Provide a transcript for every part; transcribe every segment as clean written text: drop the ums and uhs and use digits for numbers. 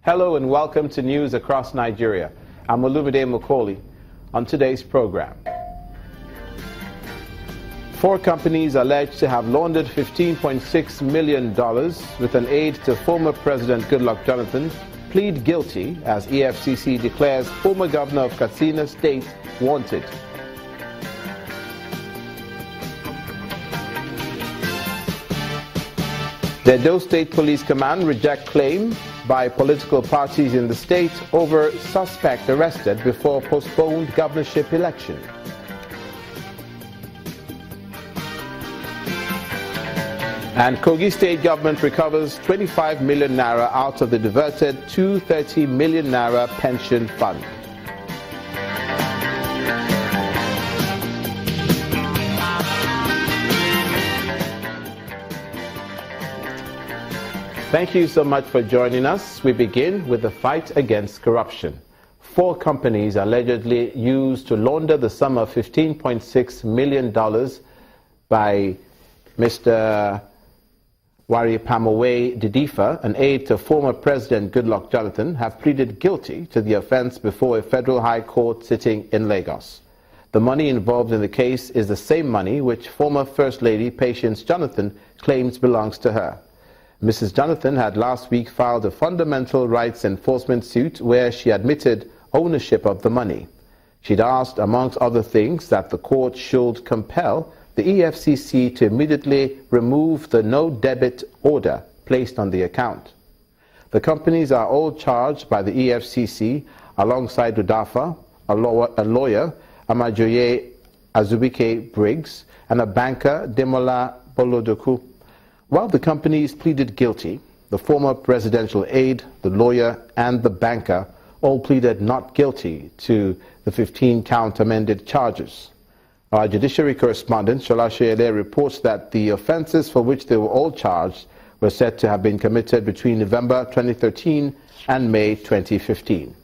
Hello and welcome to News Across Nigeria. I'm Olumide Mokoli. On today's program, 4 companies alleged to have laundered $15.6 million with an aide to former President Goodluck Jonathan plead guilty as EFCC declares former governor of Katsina State wanted. The Edo State Police Command reject claim by political parties in the state over suspect arrested before postponed governorship election. And Kogi State government recovers 25 million naira out of the diverted 230 million naira pension fund. Thank you so much for joining us. We begin with the fight against corruption. 4 companies allegedly used to launder the sum of $15.6 million by Mr. Wari Pamowe Didifa, an aide to former President Goodluck Jonathan, have pleaded guilty to the offense before a federal high court sitting in Lagos. The money involved in the case is the same money which former First Lady Patience Jonathan claims belongs to her. Mrs. Jonathan had last week filed a fundamental rights enforcement suit where she admitted ownership of the money. She'd asked, amongst other things, that the court should compel the EFCC to immediately remove the no-debit order placed on the account. The companies are all charged by the EFCC alongside Udafa, a lawyer, Amajoye Azubike Briggs, and a banker, Demola Bolodoku. While the companies pleaded guilty, the former presidential aide, the lawyer, and the banker all pleaded not guilty to the 15-count amended charges. Our judiciary correspondent, Shola Shoyele, reports that the offenses for which they were all charged were said to have been committed between November 2013 and May 2015.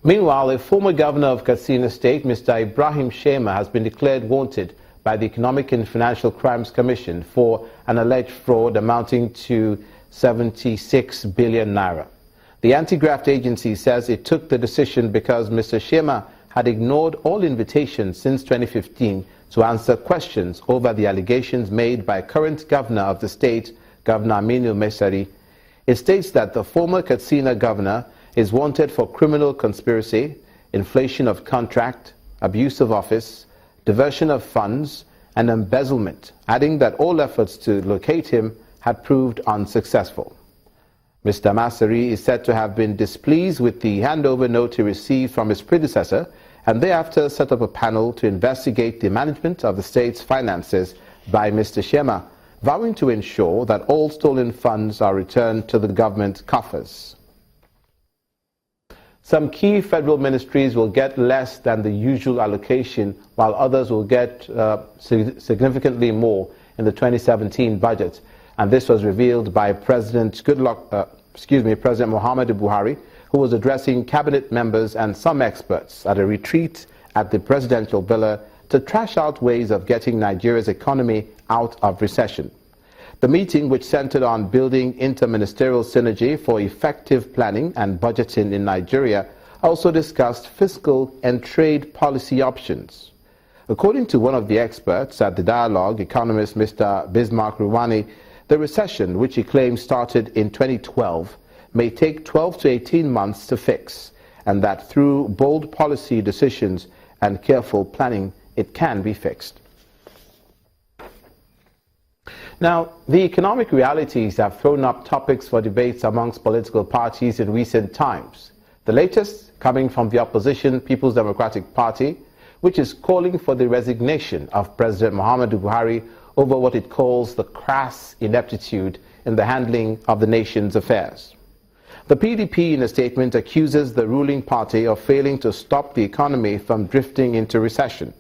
Meanwhile, a former governor of Katsina State, Mr. Ibrahim Shema, has been declared wanted by the Economic and Financial Crimes Commission for an alleged fraud amounting to 76 billion naira. The anti-graft agency says it took the decision because Mr. Shema had ignored all invitations since 2015 to answer questions over the allegations made by current governor of the state, Governor Aminu Mesari. It states that the former Katsina governor is wanted for criminal conspiracy, inflation of contract, abuse of office, diversion of funds, and embezzlement, adding that all efforts to locate him had proved unsuccessful. Mr. Masari is said to have been displeased with the handover note he received from his predecessor and thereafter set up a panel to investigate the management of the state's finances by Mr. Shema, vowing to ensure that all stolen funds are returned to the government coffers. Some key federal ministries will get less than the usual allocation, while others will get significantly more in the 2017 budget. And this was revealed by President Muhammadu Buhari, who was addressing cabinet members and some experts at a retreat at the presidential villa to trash out ways of getting Nigeria's economy out of recession. The meeting, which centered on building interministerial synergy for effective planning and budgeting in Nigeria, also discussed fiscal and trade policy options. According to one of the experts at the dialogue, economist Mr. Bismarck Ruwani, the recession, which he claims started in 2012, may take 12 to 18 months to fix, and that through bold policy decisions and careful planning, it can be fixed. Now, the economic realities have thrown up topics for debates amongst political parties in recent times. The latest coming from the opposition People's Democratic Party, which is calling for the resignation of President Muhammadu Buhari over what it calls the crass ineptitude in the handling of the nation's affairs. The PDP, in a statement, accuses the ruling party of failing to stop the economy from drifting into recession.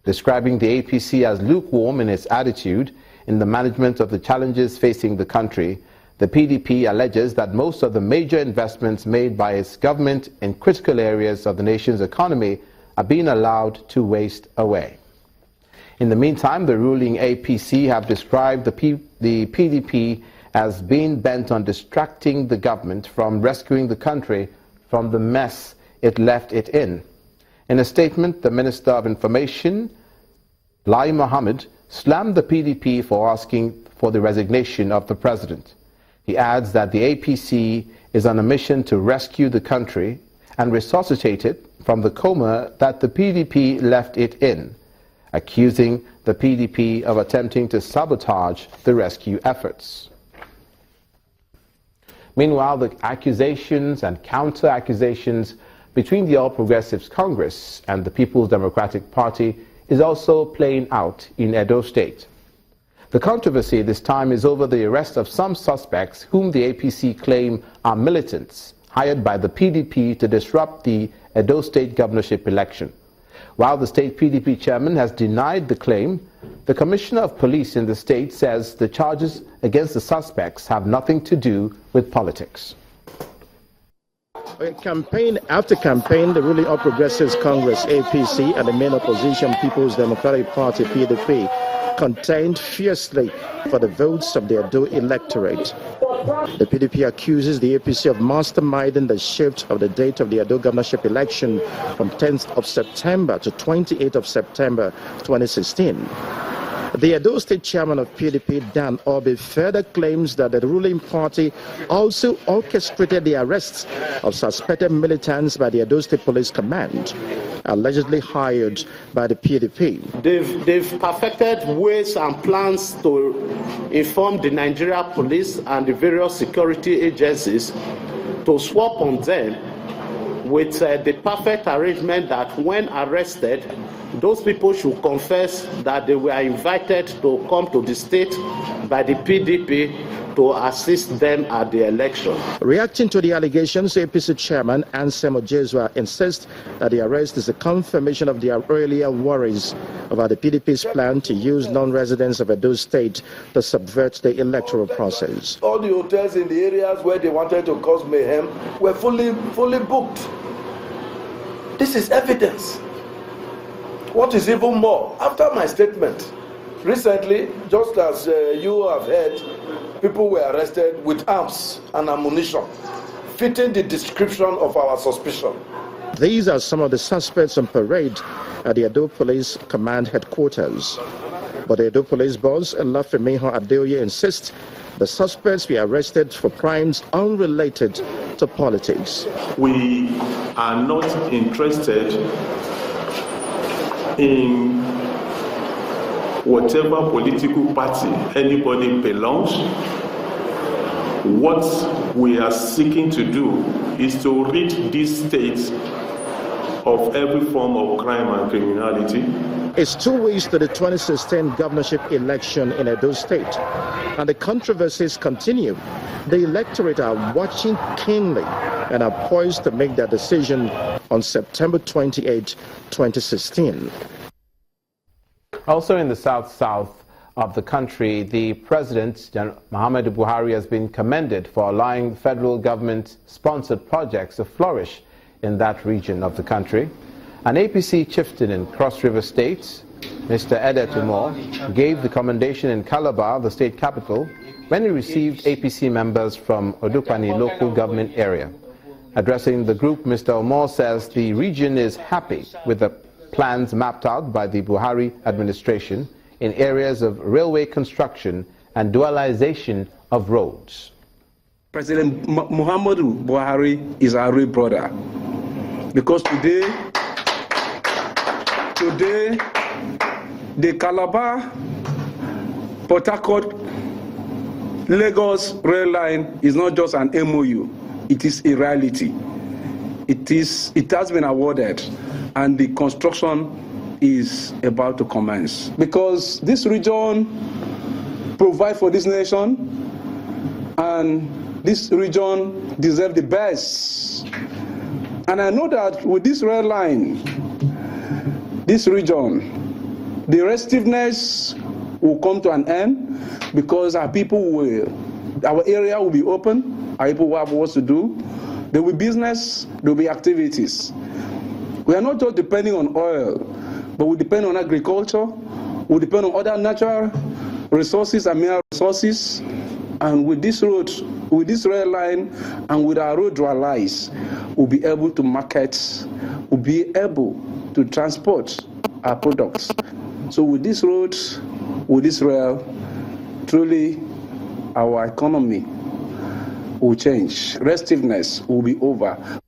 Describing the APC as lukewarm in its attitude in the management of the challenges facing the country, the PDP alleges that most of the major investments made by its government in critical areas of the nation's economy are being allowed to waste away. In the meantime, the ruling APC have described the PDP as being bent on distracting the government from rescuing the country from the mess it left it in. In a statement, the Minister of Information, Lai Mohammed, slammed the PDP for asking for the resignation of the president. He adds that the APC is on a mission to rescue the country and resuscitate it from the coma that the PDP left it in, accusing the PDP of attempting to sabotage the rescue efforts. Meanwhile, the accusations and counter-accusations between the All Progressives Congress and the People's Democratic Party is also playing out in Edo State. The controversy this time is over the arrest of some suspects whom the APC claim are militants hired by the PDP to disrupt the Edo State governorship election. While the state PDP chairman has denied the claim, the Commissioner of Police in the state says the charges against the suspects have nothing to do with politics. Campaign after campaign, the ruling All Progressives Congress, APC, and the main opposition People's Democratic Party, PDP, contend fiercely for the votes of the Edo electorate. The PDP accuses the APC of masterminding the shift of the date of the Edo governorship election from 10th of September to 28th of September 2016. The Edo State chairman of PDP, Dan Obi, further claims that the ruling party also orchestrated the arrests of suspected militants by the Edo State Police Command, allegedly hired by the PDP. They've perfected ways and plans to inform the Nigeria police and the various security agencies to swap on them with the perfect arrangement that when arrested, those people should confess that they were invited to come to the state by the PDP to assist them at the election. Reacting to the allegations, APC chairman Ansem Ojezwa insists that the arrest is a confirmation of their earlier worries about the PDP's plan to use non-residents of Edo State to subvert the electoral process. All the hotels in the areas where they wanted to cause mayhem were fully booked. This is evidence. What is even more, after my statement, recently, just as you have heard, people were arrested with arms and ammunition, fitting the description of our suspicion. These are some of the suspects on parade at the Edo Police Command headquarters. But the Edo Police boss, Lafemiho Adeoye, insists the suspects were arrested for crimes unrelated to politics. We are not interested in whatever political party anybody belongs. What we are seeking to do is to rid this state of every form of crime and criminality. It's 2 weeks to the 2016 governorship election in Edo State, and the controversies continue. The electorate are watching keenly and are poised to make their decision on September 28, 2016. Also in the south of the country, the President, Muhammadu Buhari, has been commended for allowing federal government-sponsored projects to flourish in that region of the country. An APC chieftain in Cross River State, Mr. Edet Umar, gave the commendation in Calabar, the state capital, when he received APC members from Odupani local government area. Addressing the group, Mr. Umar says the region is happy with the plans mapped out by the Buhari administration in areas of railway construction and dualization of roads. President Muhammadu Buhari is our real brother, because today the Calabar, Port Harcourt, Lagos rail line is not just an MOU, it is a reality. It has been awarded, and the construction is about to commence. Because this region provides for this nation, and this region deserves the best. And I know that with this rail line, this region, the restiveness will come to an end, because our area will be open, our people will have what to do, there will be business, there will be activities. We are not just depending on oil, but we depend on agriculture, we depend on other natural resources and mineral resources, And with this road, with this rail line, and with our road allies, we'll be able to market, we'll be able to transport our products. So with this road, with this rail, truly our economy will change. Restiveness will be over.